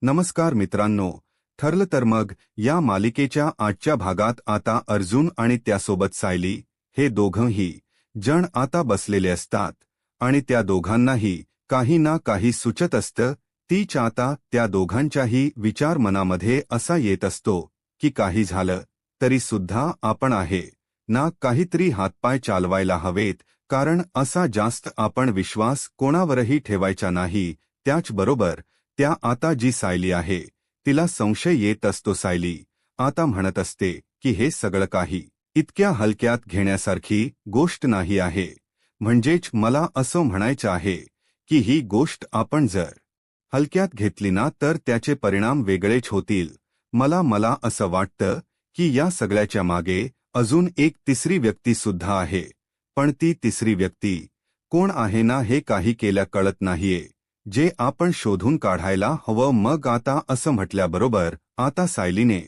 नमस्कार मित्रांनो, ठरलं तर मग या मालिकेच्या आजच्या भागात आता अर्जुन आणि त्यासोबत सायली हे दोघंही जण आता बसलेले असतात आणि त्या दोघांनाही काही ना काही सुचत असतं. तीच आता त्या दोघांच्याही विचार मनामध्ये असा येत असतो की काही झालं तरी सुद्धा आपण आहे ना काहीतरी हातपाय चालवायला हवेत, कारण असा जास्त आपण विश्वास कोणावरही ठेवायचा नाही. त्याचबरोबर त्या आता जी सायली आहे तिला संशय येत असतो. सायली आता म्हणत असते की हे सगळं काही इतक्या हलक्यात घेण्यासारखी गोष्ट नाही आहे. म्हणजेच मला असं म्हणायचं आहे की ही गोष्ट आपण जर हलक्यात घेतली ना तर त्याचे परिणाम वेगळेच होतील. मला असं वाटतं की या सगळ्याच्या मागे अजून एक तिसरी व्यक्ती सुद्धा आहे, पण ती तिसरी व्यक्ती कोण आहे ना हे काही केल्या कळत नाहीये, जे आपण शोधून काढायला हवं. मग आता असं म्हटल्याबरोबर आता सायलीने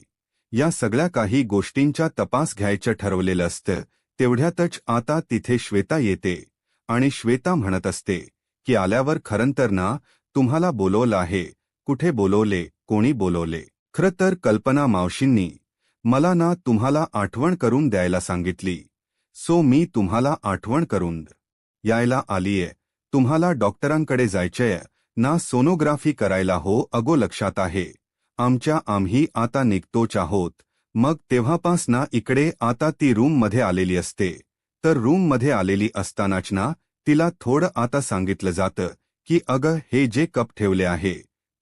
या सगळ्या काही गोष्टींचा तपास घ्यायचं ठरवलेलं असतं. तेवढ्यातच आता तिथे श्वेता येते आणि श्वेता म्हणत असते की आल्यावर खरंतर ना तुम्हाला बोलवलं आहे. कुठे बोलवले, कोणी बोलवले? खरं तर कल्पना मावशींनी मला ना तुम्हाला आठवण करून द्यायला सांगितली, सो मी तुम्हाला आठवण करून यायला आलीये. तुम्हाला डॉक्टरांकडे जायचंय ना सोनोग्राफी करायला? हो अगो लक्षात आहे. आम्ही आता निघतोच आहोत. मग तेव्हापास ना इकडे आता ती रूम मध्ये आलेली असते. तर रूम मध्ये आलेली असतानाच ना तिला थोडं आता सांगितलं जातं की अगं हे जे कप ठेवले आहे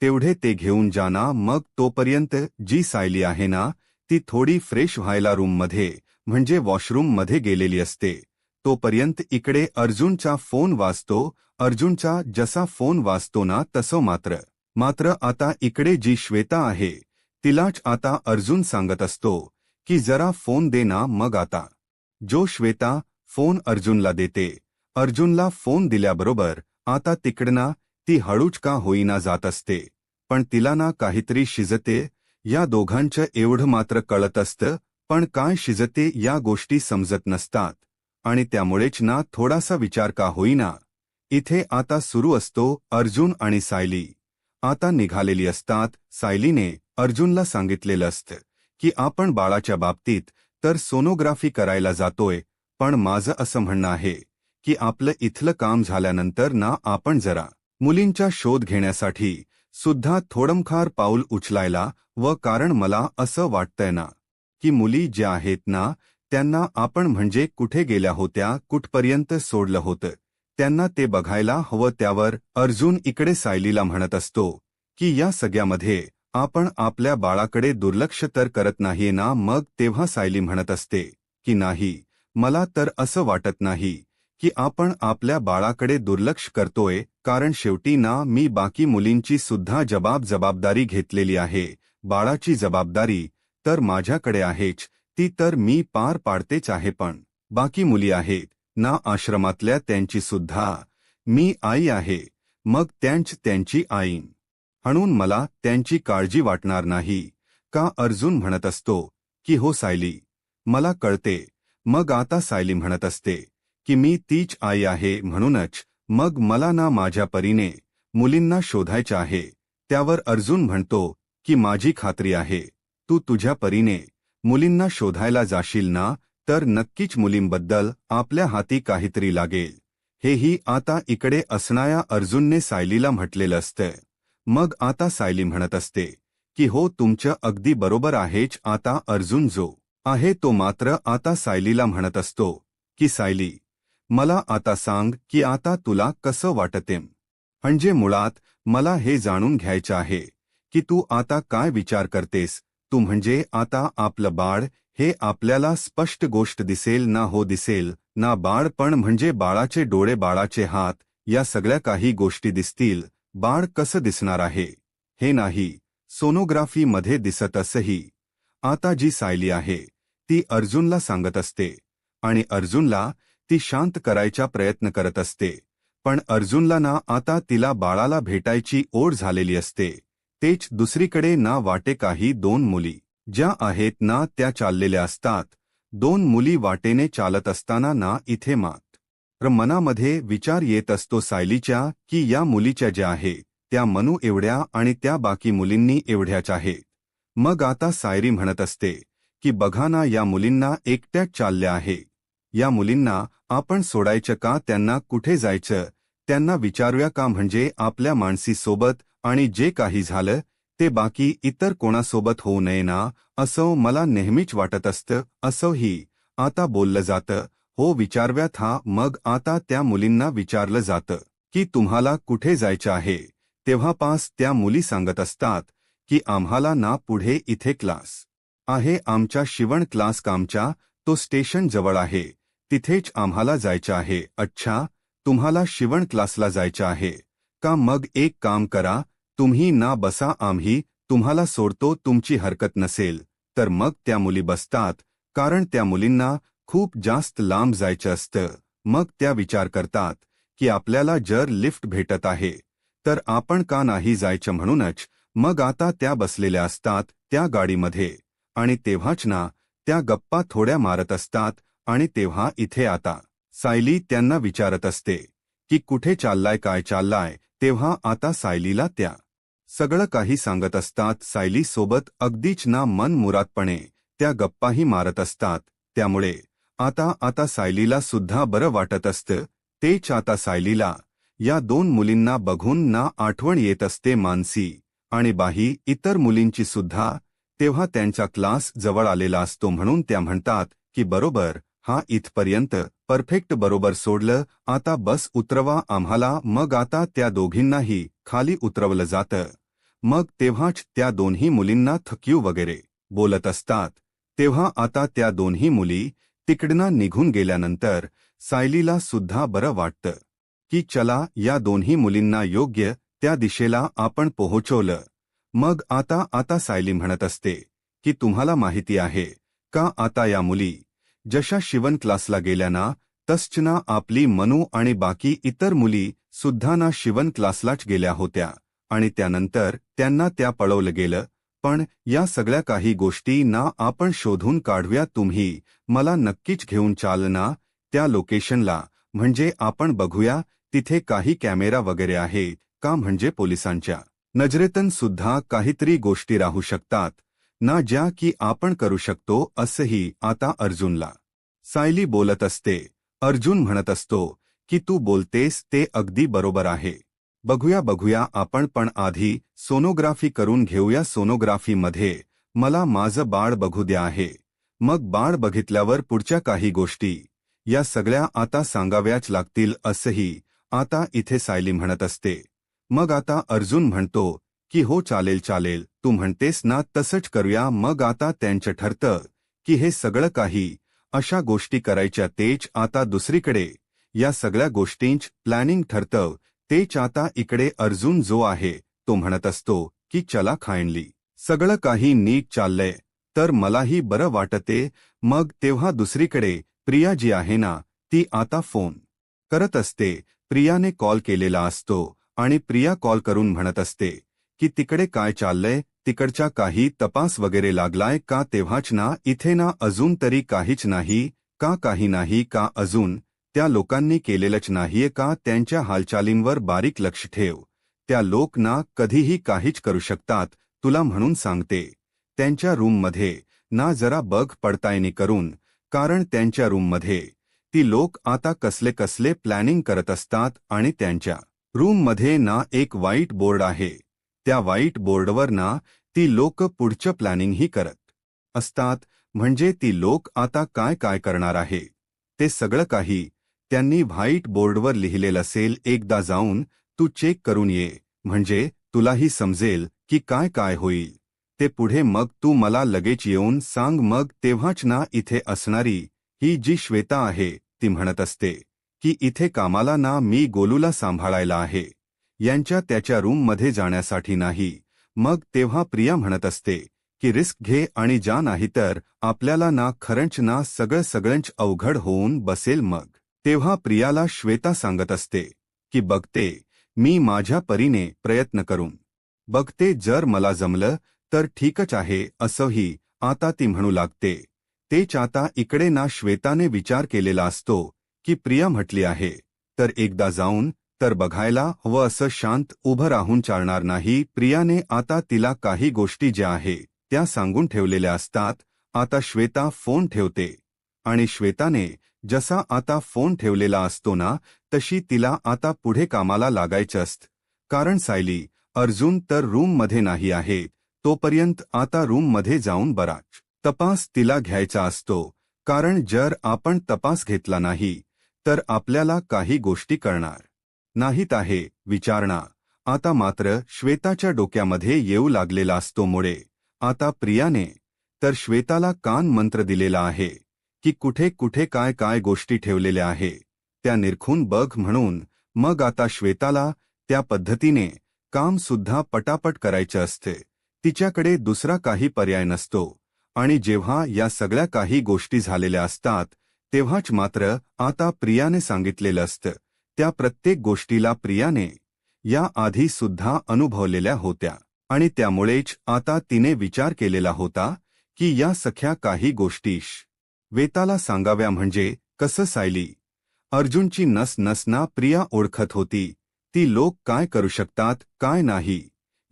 तेवढे ते घेऊन जा ना. मग तोपर्यंत जी सायली आहे ना ती थोडी फ्रेश व्हायला रूम मध्ये म्हणजे वॉशरूम मध्ये गेलेली असते. तोपर्यंत इकडे अर्जुनचा फोन वाजतो. अर्जुनचा जसा फोन वाजतो ना तसं मात्र आता इकडे जी श्वेता आहे तिलाच आता अर्जुन सांगत असतो की जरा फोन दे ना. मग आता जो श्वेता फोन अर्जुनला देते. अर्जुनला फोन दिल्याबरोबर आता तिकडना ती हळूच का होईना जात असते, पण तिला ना काहीतरी शिजते. या दोघांचं एवढं मात्र कळत असतं, पण काय शिजते या गोष्टी समजत नसतात आणि त्यामुळेच ना थोडासा विचार का होईना इथे आता सुरू असतो. अर्जुन आणि सायली आता निघालेली असतात. सायलीने अर्जुनला सांगितलेलं असतं की आपण बाळाच्या बाबतीत तर सोनोग्राफी करायला जातोय, पण माझं असं म्हणणं आहे की आपलं इथलं काम झाल्यानंतर ना आपण जरा मुलींचा शोध घेण्यासाठी सुद्धा थोडंफार पाऊल उचलायला व कारण मला असं वाटतंय ना की मुली ज्या आहेत ना त्यांना आपण म्हणजे कुठे गेल्या होत्या, कुठपर्यंत सोडलं होतं, त्यांना ते बघायला हवं. त्यावर अर्जुन इकडे सायलीला म्हणत असतो की या सगळ्यामध्ये आपण आपल्या बाळाकडे दुर्लक्ष तर करत नाहीये ना. मग तेव्हा सायली म्हणत असते की नाही, मला तर असं वाटत नाही की आपण आपल्या बाळाकडे दुर्लक्ष करतोय, कारण शेवटी ना मी बाकी मुलींची सुद्धा जबाबदारी घेतलेली आहे. बाळाची जबाबदारी तर माझ्याकडे आहेच, ती तर मी पार पाडतेच आहे, पण बाकी मुली आहेत ना आश्रमातल्या त्यांची सुद्धा मी आई आहे. मग त्यांची आईन म्हणून मला त्यांची काळजी वाटणार नाही का? अर्जुन म्हणत असतो की हो सायली, मला कळते. मग आता सायली म्हणत असते की मी तीच आई आहे, म्हणूनच मग मला ना माझ्या परीने मुलींना शोधायचं आहे. त्यावर अर्जुन म्हणतो की माझी खात्री आहे, तू तुझ्या परीने मुलींना शोधायला जाशील ना तर नक्कीच मुलींबद्दल आपल्या हाती काहीतरी लागेल. हेही आता इकडे असणाऱ्या अर्जुनने सायलीला म्हटलेलं असतं. मग आता सायली म्हणत असते की हो तुमचं अगदी बरोबर आहेच. आता अर्जुन जो आहे तो मात्र आता सायलीला म्हणत असतो की सायली, मला आता सांग की आता तुला कसं वाटते? म्हणजे मुळात मला हे जाणून घ्यायचं आहे की तू आता काय विचार करतेस. तू म्हणजे आता आपलं बाळ हे आपल्याला स्पष्ट गोष्ट दिसेल ना? हो दिसेल ना बाळ, पण म्हणजे बाळाचे डोळे, बाळाचे हात, या सगळ्या काही गोष्टी दिसतील. बाळ कसं दिसणार आहे हे नाही सोनोग्राफी मध्ये दिसत. असंही आता जी सायली आहे ती अर्जुनला सांगत असते आणि अर्जुनला ती शांत करायचा प्रयत्न करत असते, पण अर्जुनला ना आता तिला बाळाला भेटायची ओढ झालेली असते. तेच दुसरीकडे ना वाटे काही दोन मुली ज्या आहेत ना त्या चाललेल्या असतात. दोन मुली वाटेने चालत असताना ना इथे मात्र मनामध्ये विचार येत असतो सायलीच्या की या मुलीच्या ज्या आहे त्या मनू एवढ्या आणि त्या बाकी मुलींनी एवढ्याच आहेत. मग आता सायरी म्हणत असते की बघा ना, या मुलींना एकट्याच चालल्या आहे. या मुलींना आपण सोडायचं का? त्यांना कुठे जायचं? त्यांना विचारूया का? म्हणजे आपल्या माणसीसोबत आणि जे काही झालं ते बाकी इतर कोणासोबत होऊ नये ना, असं मला नेहमीच वाटत असतं. असंही आता बोललं जातं. हो, विचारव्यात. हा, मग आता त्या मुलींना विचारलं जातं की तुम्हाला कुठे जायचं आहे. तेव्हापास त्या मुली सांगत असतात की आम्हाला ना पुढे इथे क्लास आहे, आमच्या शिवण क्लास कामच्या, तो स्टेशन जवळ आहे, तिथेच आम्हाला जायचं आहे. अच्छा, तुम्हाला शिवण क्लासला जायचं आहे का? मग एक काम करा, तुम्ही ना बसा, आम्ही तुम्हाला सोडतो. तुमची हरकत नसेल तर मग त्या मुली बसतात, कारण त्या मुलींना खूप जास्त लांब जायचं असतं. मग त्या विचार करतात की आपल्याला जर लिफ्ट भेटत आहे तर आपण का नाही जायचं. म्हणूनच मग आता त्या बसलेल्या असतात त्या गाडीमध्ये आणि तेव्हाच ना त्या गप्पा थोड्या मारत असतात. आणि तेव्हा इथे आता सायली त्यांना विचारत असते की कुठे चाललाय, काय चाललाय. तेव्हा आता सायलीला त्या सगळं काही सांगत असतात. सायली सोबत अगदीच ना मनमुरादपणे त्या गप्पाही मारत असतात. त्यामुळे आता सायलीला सुद्धा बरं वाटत असतं. तेच आता सायलीला या दोन मुलींना बघून ना आठवण येत असते मानसी आणि बाही इतर मुलींची सुद्धा. तेव्हा त्यांचा क्लास जवळ आलेला असतो म्हणून त्या म्हणतात की बरोबर, हा इथपर्यंत परफेक्ट, बरोबर सोडलं, आता बस उतरवा आम्हाला. मग आता त्या दोघींनाही खाली उतरवलं जातं. मग तेव्हाच त्या दोन्ही मुलींना थक्यू वगैरे बोलत असतात. तेव्हा आता त्या दोन्ही मुली तिकडनं निघून गेल्यानंतर सायलीला सुद्धा बरं वाटतं की चला, या दोन्ही मुलींना योग्य त्या दिशेला आपण पोहोचवलं. मग आता सायली म्हणत असते की तुम्हाला माहिती आहे का, आता या मुली जशा शिवण क्लासला गेल्या ना, तसच ना आपली मनू आणि बाकी इतर मुली सुद्धा ना शिवण क्लासलाच गेल्या होत्या आणि त्यानंतर त्यांना त्या पळवलं गेलं. पण या सगळ्या काही गोष्टी ना आपण शोधून काढूया. तुम्ही मला नक्कीच घेऊन चाल ना त्या लोकेशनला, म्हणजे आपण बघूया तिथे काही कॅमेरा वगैरे आहे का, म्हणजे पोलिसांच्या नजरेतून सुद्धा काहीतरी गोष्टी राहू शकतात ना, ज्या की आपण करू शकतो. असंही आता अर्जुनला सायली बोलत असते. अर्जुन म्हणत असतो की तू बोलतेस ते अगदी बरोबर आहे. बघूया आपण, पण आधी सोनोग्राफी करून घेऊया. सोनोग्राफीमध्ये मला माझं बाळ बघू द्या आहे. मग बाळ बघितल्यावर पुढच्या काही गोष्टी या सगळ्या आता सांगाव्याच लागतील. असंही आता इथे सायली म्हणत असते. मग आता अर्जुन म्हणतो की हो, चालेल, तू म्हणतेस ना तसंच करूया. मग आता त्यांचं ठरतं की हे सगळं काही अशा गोष्टी करायच्या. तेच आता दुसरीकडे या सगळ्या गोष्टींच प्लॅनिंग ठरतं. तेच आता इकडे अर्जुन जो आहे तो म्हणत असतो की चला, खायनली सगळं काही नीट चाललंय तर मलाही बरं वाटते. मग तेव्हा दुसरीकडे प्रिया जी आहे ना, ती आता फोन करत असते. प्रियाने कॉल केलेला असतो आणि प्रिया कॉल करून म्हणत असते की तिकडे काय चाललंय, तिकडच्या काही तपास वगैरे लागलाय का. तेव्हाच ना इथे ना अजून तरी काहीच नाही का, काही नाही का, अजून त्या लोकांनी केलेलंच नाहीये का. त्यांच्या हालचालींवर बारीक लक्ष ठेव, त्या लोक ना कधीही काहीच करू शकतात. तुला म्हणून सांगते, त्यांच्या रूममध्ये ना जरा बघ पडताळणी करून, कारण त्यांच्या रूममध्ये ती लोक आता कसले कसले प्लॅनिंग करत असतात. आणि त्यांच्या रूममध्ये ना एक व्हाईट बोर्ड आहे. त्या व्हाईट बोर्डवर ना ती लोक पुढचं प्लॅनिंगही करत असतात. म्हणजे ती लोक आता काय काय करणार आहे ते सगळं काही त्यांनी व्हाईट बोर्डवर लिहिलेलं असेल. एकदा जाऊन तू चेक करून ये, म्हणजे तुलाही समजेल की काय काय होईल ते पुढे. मग तू मला लगेच येऊन सांग. मग तेव्हाच ना इथे असणारी ही जी श्वेता आहे ती म्हणत असते की इथे कामाला ना मी गोलूला सांभाळायला आहे, यांच्या त्याच्या रूममध्ये जाण्यासाठी नाही. मग तेव्हा प्रिया म्हणत असते की रिस्क घे आणि जा, नाहीतर आपल्याला ना खरंच ना सगळंच अवघड होऊन बसेल. मग तेव्हा प्रियाला श्वेता सांगत असते की बघते, मी माझ्या परीने प्रयत्न करून बघते, जर मला जमलं तर ठीकच आहे. असंही आता ती म्हणू लागते. तेच आता इकडे ना श्वेताने विचार केलेला असतो की प्रिया म्हटली आहे तर एकदा जाऊन तर बघायला हवं असं शांत उभं राहून चालणार नाही. प्रियाने आता तिला काही गोष्टी ज्या आहे त्या सांगून ठेवलेल्या असतात. आता श्वेता फोन ठेवते आणि श्वेताने जसा आता फोन ठेवलेला असतो ना, तशी तिला आता पुढे कामाला लागायचं असतं. कारण सायली अर्जुन तर रूममध्ये नाही आहे, तोपर्यंत आता रूममध्ये जाऊन बराच तपास तिला घ्यायचा असतो. कारण जर आपण तपास घेतला नाही तर आपल्याला काही गोष्टी कळणार नाहीत आहे. विचारणा आता मात्र श्वेताच्या डोक्यामध्ये येऊ लागलेला असतो. मुळे आता प्रियाने तर श्वेताला कान मंत्र दिलेला आहे की कुठे कुठे काय काय गोष्टी ठेवलेल्या आहे त्या निरखून बघ म्हणून. मग आता श्वेताला त्या पद्धतीने काम सुद्धा पटापट करायचं असते. तिच्याकडे दुसरा काही पर्याय नसतो. आणि जेव्हा या सगळ्या काही गोष्टी झालेल्या असतात तेव्हाच मात्र आता प्रियाने सांगितलेलं असतं. त्या प्रत्येक गोष्टीला प्रियाने या आधी सुद्धा अनुभवलेल्या होत्या आणि त्यामुळेच आता तिने विचार केलेला होता की या सख्या काही गोष्टी श्वेताला सांगाव्या. म्हणजे कसं सायली अर्जुनची नसना प्रिया ओळखत होती. ती लोक काय करू शकतात काय नाही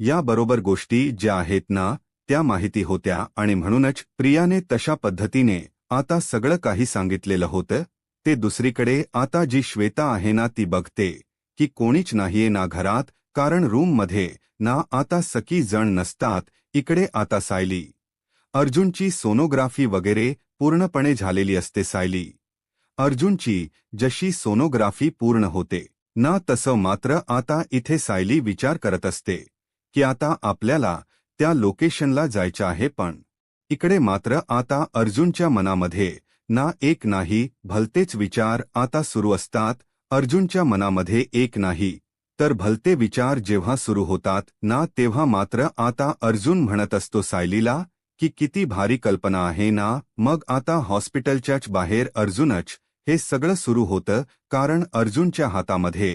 याबरोबर गोष्टी ज्या आहेत ना त्या माहिती होत्या आणि म्हणूनच प्रियाने तशा पद्धतीने आता सगळं काही सांगितलेलं होतं. ते दुसरीकडे आता जी श्वेता आहे ना ती बघते की कोणीच नाहीये ना घरात. कारण रूममध्ये ना आता सखी जण नसतात. इकडे आता सायली अर्जुनची सोनोग्राफी वगैरे पूर्णपणे झालेली असते. सायली अर्जुनची जशी सोनोग्राफी पूर्ण होते ना तसं मात्र आता इथे सायली विचार करत असते की आता आपल्याला त्या लोकेशनला जायचं आहे. पण इकडे मात्र आता अर्जुनच्या मनामध्ये ना एक नाही भलतेच विचार आता सुरू असतात. अर्जुनच्या मनामध्ये एक नाही तर भलते विचार जेव्हा सुरू होतात ना तेव्हा मात्र आता अर्जुन म्हणत असतो सायलीला की किती भारी कल्पना आहे ना. मग आता हॉस्पिटलच्याच बाहेर अर्जुनच हे सगळं सुरू होतं. कारण अर्जुनच्या हातामध्ये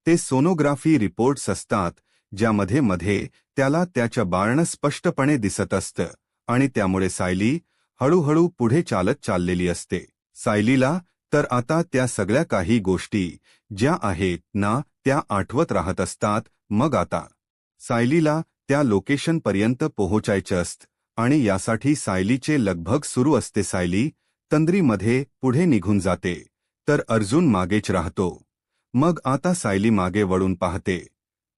ते सोनोग्राफी रिपोर्ट्स असतात ज्यामध्ये मध्ये त्याला त्याच्या बाळनं स्पष्टपणे दिसत असतं आणि त्यामुळे सायली हळूहळू पुढे चाललेली असते. सायलीला तर आता त्या सगळ्या काही गोष्टी ज्या आहेत ना त्या आठवत राहत असतात. मग आता सायलीला त्या लोकेशनपर्यंत पोहोचायचं असतं आणि यासाठी सायलीचे लगभग सुरू असते. सायली तंद्रीमध्ये पुढे निघून जाते तर अर्जुन मागेच राहतो. मग आता सायली मागे वळून पाहते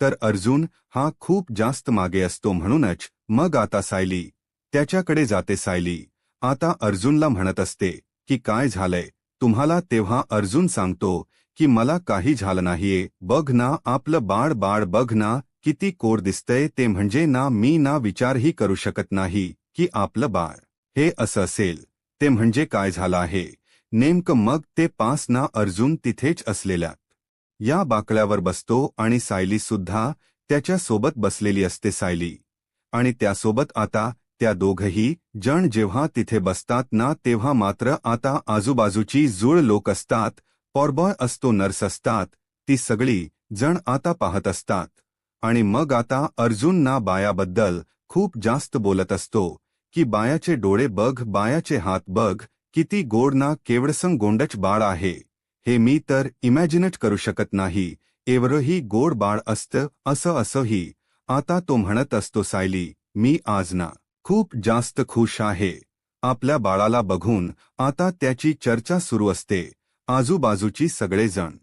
तर अर्जुन हा खूप जास्त मागे असतो. म्हणूनच मग आता सायली त्याच्याकडे जाते. सायली आता अर्जुनला म्हणत असते की काय झालंय तुम्हाला. तेव्हा अर्जुन सांगतो की मला काही झालं नाहीये. बघ ना आपलं बाळ बघ ना किती कोर दिसतंय. ते म्हणजे ना मी ना विचारही करू शकत नाही की आपलं बाळ हे असं असेल. ते म्हणजे काय झालं आहे नेमकं. मग ते पास ना अर्जुन तिथेच असलेल्या या बाकड्यावर बसतो आणि सायली सुद्धा त्याच्या सोबत बसलेली असते. सायली आणि त्यासोबत आता त्या दोघही जण जेव्हा तिथे बसतात ना तेव्हा मात्र आता आजूबाजूची जुळ लोक असतात. पॉरबॉय असतो नर्स असतात. ती सगळी जण आता पाहत असतात आणि मग आता अर्जुन ना बायाबद्दल खूप जास्त बोलत असतो की बायाचे डोळे बघ बायाचे हात बघ किती गोड ना केवढसं गोंडच बाळ आहे. हे मी तर इमॅजिनच करू शकत नाही एवढंही गोड बाळ असतं असंही आता तो म्हणत असतो. सायली मी आज ना खूप जास्त खुश आहे. आपल्या बाळाला बघून आता त्याची चर्चा सुरू असते. आजूबाजूची सगळेजण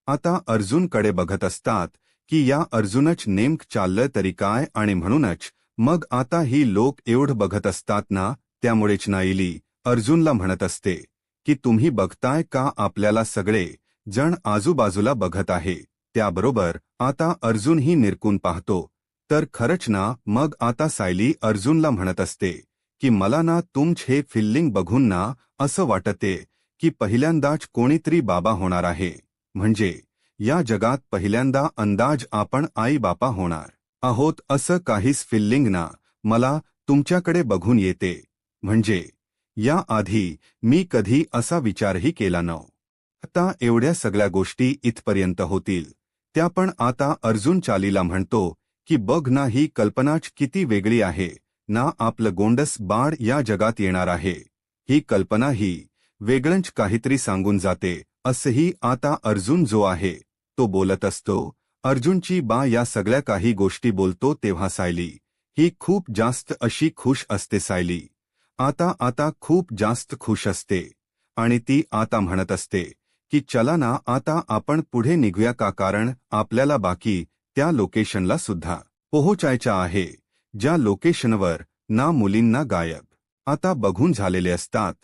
आता अर्जुनकडे बघत असतात की या अर्जुनच नेमक चाललं तरी काय. आणि म्हणूनच मग आता ही लोक एवढं बघत असतात ना त्यामुळेच नाईली अर्जुनला म्हणत असते की तुम्ही बघताय का आपल्याला सगळे जण आजूबाजूला बघत आहे. त्याबरोबर आता अर्जुनही निरकून पाहतो तर खरंच ना. मग आता सायली अर्जुनला म्हणत असते की मला ना तुमचं हे फिलिंग बघून ना असं वाटते की पहिल्यांदाच कोणीतरी बाबा होणार आहे. म्हणजे या जगात पहिल्यांदा अंदाज आपण आई बापा होणार आहोत असं काहीच फिलिंग ना मला तुमच्याकडे बघून येते. म्हणजे या आधी मी कधी असा विचारही केला नव्हता. एवढ्या सगळ्या गोष्टी इथपर्यंत होतील त्या पण आता अर्जुन चालीला म्हणतो की बघ ना ही कल्पनाच किती वेगळी आहे ना. आपलं गोंडस बाळ या जगात येणार आहे ही कल्पना ही वेगळंच काहीतरी सांगून जाते. असंही आता अर्जुन जो आहे तो बोलत असतो, अर्जुनची बा या सगळ्या काही गोष्टी बोलतो तेव्हा सायली ही खूप जास्त अशी खुश असते. सायली आता खूप जास्त खुश असते आणि ती आता म्हणत असते की चला ना आता आपण पुढे निघूया का, कारण आपल्याला बाकी त्या लोकेशनला सुद्धा पोहोचायच्या आहे, ज्या लोकेशनवर ना मुलींना गायब आता बघून झालेले असतात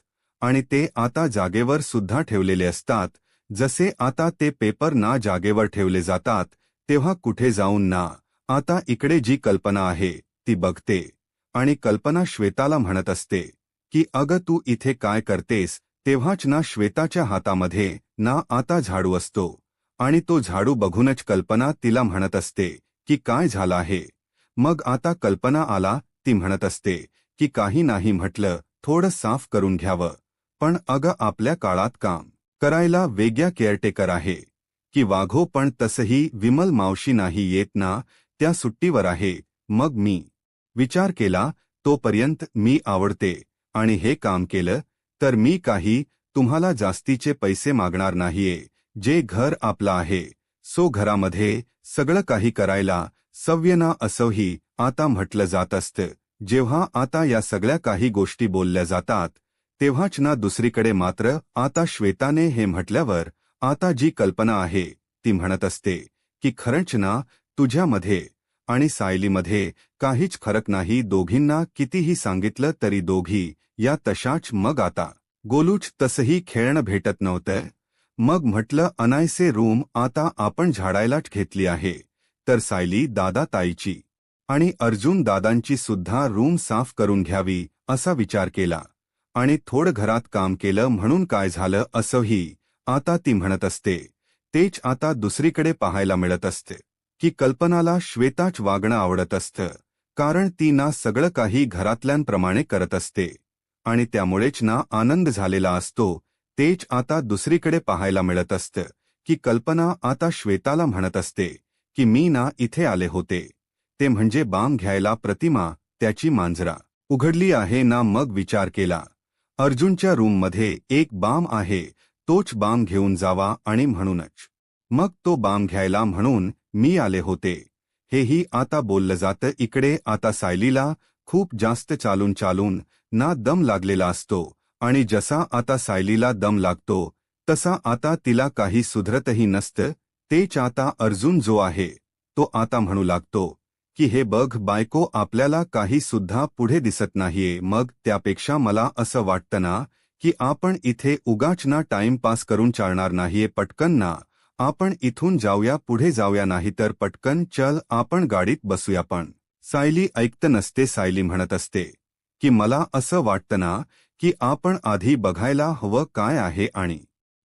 आणि ते आता जागेवर सुद्धा ठेवलेले असतात. जसे आता ते पेपर ना जागेवर ठेवले जातात तेव्हा कुठे जाऊन ना आता इकडे जी कल्पना आहे ती बघते आणि कल्पना श्वेताला म्हणत असते की अगं तू इथे काय करतेस, तेव्हाच ना श्वेताच्या हातामध्ये ना आता झाडू असतो आणि तो झाडू बघूनच कल्पना तिला म्हणत असते की काय झालं आहे. मग आता कल्पना आला ती म्हणत असते की काही नाही, म्हटलं थोडं साफ करून घ्यावं, पण अगं आपल्या काळात काम करायला वेगळ्या केअरटेकर आहे की वाघो, पण तसही विमल मावशी नाही येत ना, त्या सुट्टीवर आहे. मग मी विचार केला तोपर्यंत मी आवडते आणि हे काम केलं तर मी काही तुम्हाला जास्तीचे पैसे मागणार नाहीये, जे घर आपलं आहे सो घरामध्ये सगळं काही करायला सव्यना असंही आता म्हटलं जात असतं. जेव्हा आता या सगळ्या काही गोष्टी बोलल्या जातात तेव्हाच ना दुसरीकडे मात्र आता श्वेताने हे म्हटल्यावर आता जी कल्पना आहे ती म्हणत असते की खरंच ना तुझ्यामध्ये आणि सायलीमध्ये काहीच फरक नाही, दोघींना कितीही सांगितलं तरी दोघी या तशाच. मग आता गोलूच तसंही खेळणं भेटत नव्हतं. मग म्हटलं अनायसे रूम आता आपण झाडायलाच घेतली आहे तर सायली दादा ताईची आणि अर्जुन दादांची सुद्धा रूम साफ करून घ्यावी असा विचार केला आणि थोडं घरात काम केलं म्हणून काय झालं असंही आता ती म्हणत असते. तेच आता दुसरीकडे पाहायला मिळत असते की कल्पनाला श्वेताच वागणं आवडत असतं, कारण ती ना सगळं काही घरातल्यांप्रमाणे करत असते आणि त्यामुळेच ना आनंद झालेला असतो. तेच आता दुसरीकडे पाहायला मिळत असतं की कल्पना आता श्वेताला म्हणत असते की मी ना इथे आले होते ते म्हणजे बाम घ्यायला, प्रतिमा त्याची मांजरा उघडली आहे ना. मग विचार केला अर्जुनच्या रूममध्ये एक बाम आहे, तोच बाम घेऊन जावा आणि म्हणूनच मग तो बाम घ्यायला म्हणून मी आले होते. हेही आता बोललं जातं. इकडे आता सायलीला खूप जास्त चालून चालून ना दम लागलेला असतो आणि जसा आता सायलीला दम लागतो तसा आता तिला काही सुधरतही नसतं. तेच आता अर्जुन जो आहे तो आता म्हणू लागतो की हे बघ बायको, आपल्याला काही सुद्धा पुढे दिसत नाहीये, मग त्यापेक्षा मला असं वाटतं ना की आपण इथे उगाच ना टाइमपास करून चालणार नाहीये, पटकन ना आपण इथून जाऊया, पुढे जाऊया, नाहीतर पटकन चल आपण गाडीत बसूया. पण सायली ऐकत नसते. सायली म्हणत असते की मला असं वाटतं ना की आपण आधी बघायला हवं काय आहे आणि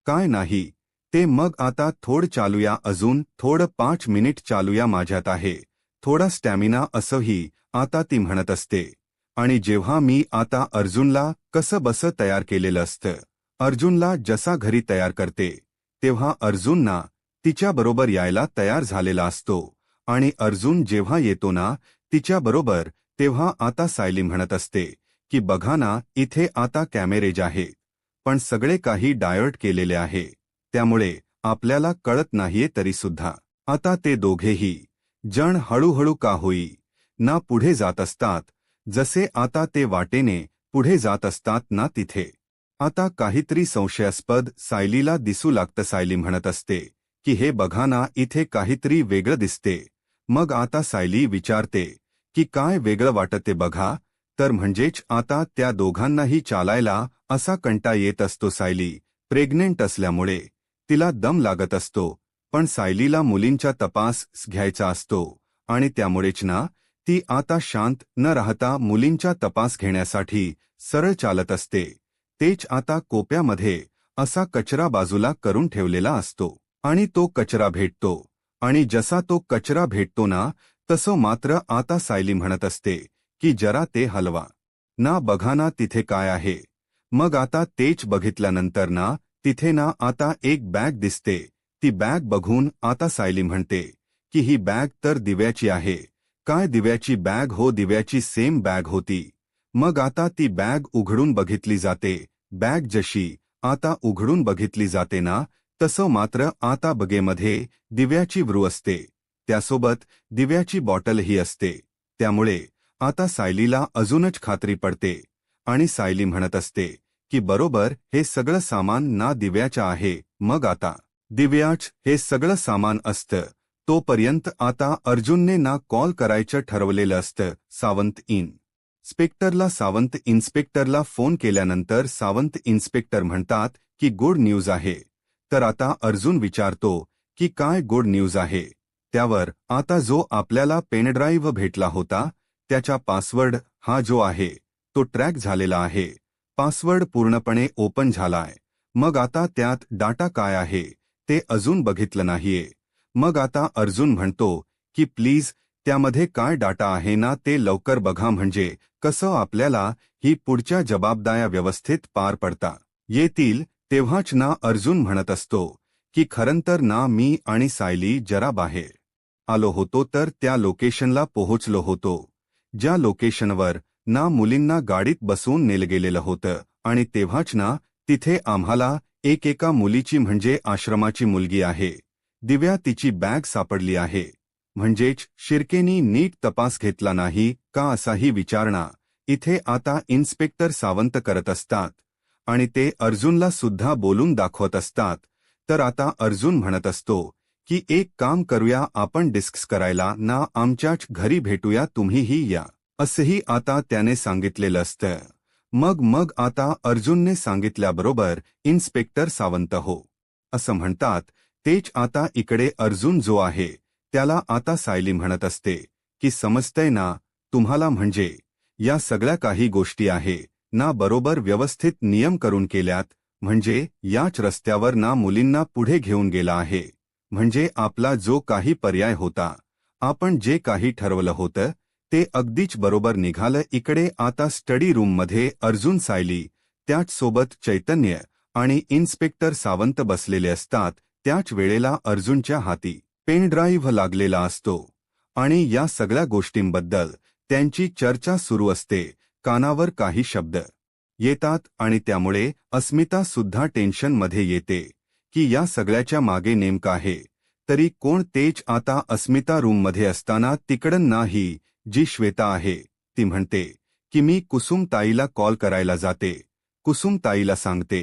काय नाही ते, मग आता थोडं चालूया, अजून थोडं 5 मिनिट चालूया, माझ्यात आहे थोडा स्टॅमिना असंही आता ती म्हणत असते. आणि जेव्हा मी आता अर्जुनला कसं बसं तयार केलेलं असतं, अर्जुनला जसा घरी तयार करते तेव्हा अर्जुन ना तिच्याबरोबर यायला तयार झालेला असतो आणि अर्जुन जेव्हा येतो ना तिच्याबरोबर तेव्हा आता सायली म्हणत असते की बघा ना इथे आता कॅमेरेज आहे, पण सगळे काही डायव्हर्ट केलेले आहे, त्यामुळे आपल्याला कळत नाहीये तरी सुद्धा आता ते दोघेही जण हळूहळू का होई ना पुढे जात असतात. जसे आता ते वाटेने पुढे जात असतात ना तिथे आता काहीतरी संशयास्पद सायलीला दिसू लागतं. सायली म्हणत असते की हे बघा ना इथे काहीतरी वेगळं दिसते. मग आता सायली विचारते की काय वेगळं वाटते बघा, तर म्हणजेच आता त्या दोघांनाही चालायला असा कंटाळा येत असतो. सायली प्रेग्नेंट असल्यामुळे तिला दम लागत असतो, पण सायलीला मुलींचा तपास घ्यायचा असतो आणि त्यामुळेच ना ती आता शांत न राहता मुलींचा तपास घेण्यासाठी सरळ चालत असते. तेच आता कोप्यामध्ये असा कचरा बाजूला करून ठेवलेला असतो आणि तो कचरा भेटतो आणि जसा तो कचरा भेटतो ना तसं मात्र आता सायली म्हणत असते की जरा ते हलवा ना, बघा ना तिथे काय आहे. मग आता तेच बघितल्यानंतर ना तिथे ना आता एक बॅग दिसते. ती बॅग बघून आता सायली म्हणते की ही बॅग तर दिव्याची आहे. काय दिव्याची बॅग? हो, दिव्याची सेम बॅग होती. मग आता ती बॅग उघडून बघितली जाते. बॅग जशी आता उघडून बघितली जाते ना तसं मात्र आता बगेमध्ये दिव्याची व्रू असते, त्यासोबत दिव्याची बॉटलही असते. त्यामुळे आता सायलीला अजूनच खात्री पडते आणि सायली म्हणत असते की बरोबर हे सगळं सामान ना दिव्याचं आहे. मग आता दिव्याच हे सगळं सामान असतं. तोपर्यंत आता अर्जुनने ना कॉल करायचं ठरवलेलं असतं. सावंत इन्स्पेक्टरला फोन केल्यानंतर सावंत इन्स्पेक्टर म्हणतात की गुड न्यूज आहे. तर आता अर्जुन विचारतो की काय गुड न्यूज आहे. त्यावर आता जो आपल्याला पेनड्राईव्ह भेटला होता त्याचा पासवर्ड हा जो आहे तो ट्रॅक झालेला आहे. पासवर्ड पूर्णपणे ओपन झालाय. मग आता त्यात डाटा काय आहे ते अजून बघितलं नाहीये. मग आता अर्जुन म्हणतो की प्लीज त्यामध्ये काय डाटा आहे ना ते लवकर बघा, म्हणजे कसं आपल्याला ही पुढच्या जबाबदाऱ्या व्यवस्थित पार पडता येतील. तेव्हाच ना अर्जुन म्हणत असतो की खरंतर ना मी आणि सायली जरा बाहेर आलो होतो तर त्या लोकेशनला पोहोचलो होतो ज्या लोकेशनवर ना मुलींना गाडीत बसवून नेलं गेलेलं होतं आणि तेव्हाच ना तिथे आम्हाला एका मुलीची म्हणजे आश्रमाची मुलगी आहे दिव्या तिची बॅग सापडली आहे. म्हणजेच शिर्केनी नीट तपास घेतला नाही का असाही विचारणा इथे आता इन्स्पेक्टर सावंत करत असतात आणि ते अर्जुनला सुद्धा बोलून दाखवत असतात. तर आता अर्जुन म्हणत असतो की एक काम करूया, आपण डिस्कस करायला ना आमच्याच घरी भेटूया, तुम्हीही या, असंही आता त्याने सांगितलेलं असतं. मग आता अर्जुनने सांगितल्याबरोबर इन्स्पेक्टर सावंत हो असं म्हणतात. तेच आता इकडे अर्जुन जो आहे त्याला आता सायली म्हणत असते की समजतंय ना तुम्हाला, म्हणजे या सगळ्या काही गोष्टी आहे ना बरोबर व्यवस्थित नियम करून केल्यात, म्हणजे याच रस्त्यावर ना मुलींना पुढे घेऊन गेला आहे. म्हणजे आपला जो काही पर्याय होता, आपण जे काही ठरवलं होतं ते अगदीच बरोबर निघालं. इकडे आता स्टडी रूममध्ये अर्जुन, सायली, त्याच सोबत चैतन्य आणि इन्स्पेक्टर सावंत बसलेले असतात. त्याच वेळेला अर्जुनच्या हाती पेनड्राईव्ह लागलेला असतो आणि या सगळ्या गोष्टींबद्दल त्यांची चर्चा सुरू असते. कानावर काही शब्द येतात आणि त्यामुळे अस्मिता सुद्धा टेन्शनमध्ये येते की या सगळ्याच्या मागे नेमकं आहे तरी कोण. तेच आता अस्मिता रूममध्ये असताना तिकडं नाही जी श्वेता आहे ती म्हणते की मी कुसुम ताईला कॉल करायला जाते. कुसुम ताईला सांगते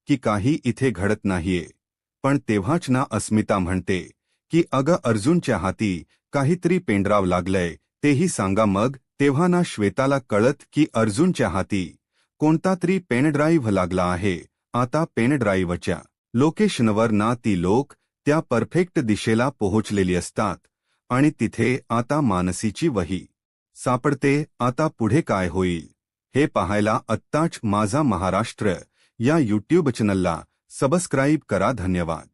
की काही इथे घडत नाहीये. पण तेव्हाच ना अस्मिता म्हणते की अगं अर्जुनच्या हाती काहीतरी पेनड्राईव्ह लागलंय, तेही सांगा. मग तेव्हा ना श्वेताला कळत की अर्जुनच्या हाती कोणता तरी पेनड्राईव्ह लागला आहे. आता पेनड्राईव्हच्या लोकेशनवर ना ती लोक त्या परफेक्ट दिशेला पोहोचलेली असतात आणि तिथे आता मानसीची वही सापडते. आता पुढे काय होईल हे पाहायला आत्ताच माझा महाराष्ट्र या यूट्यूब चॅनलला सबस्क्राईब करा. धन्यवाद.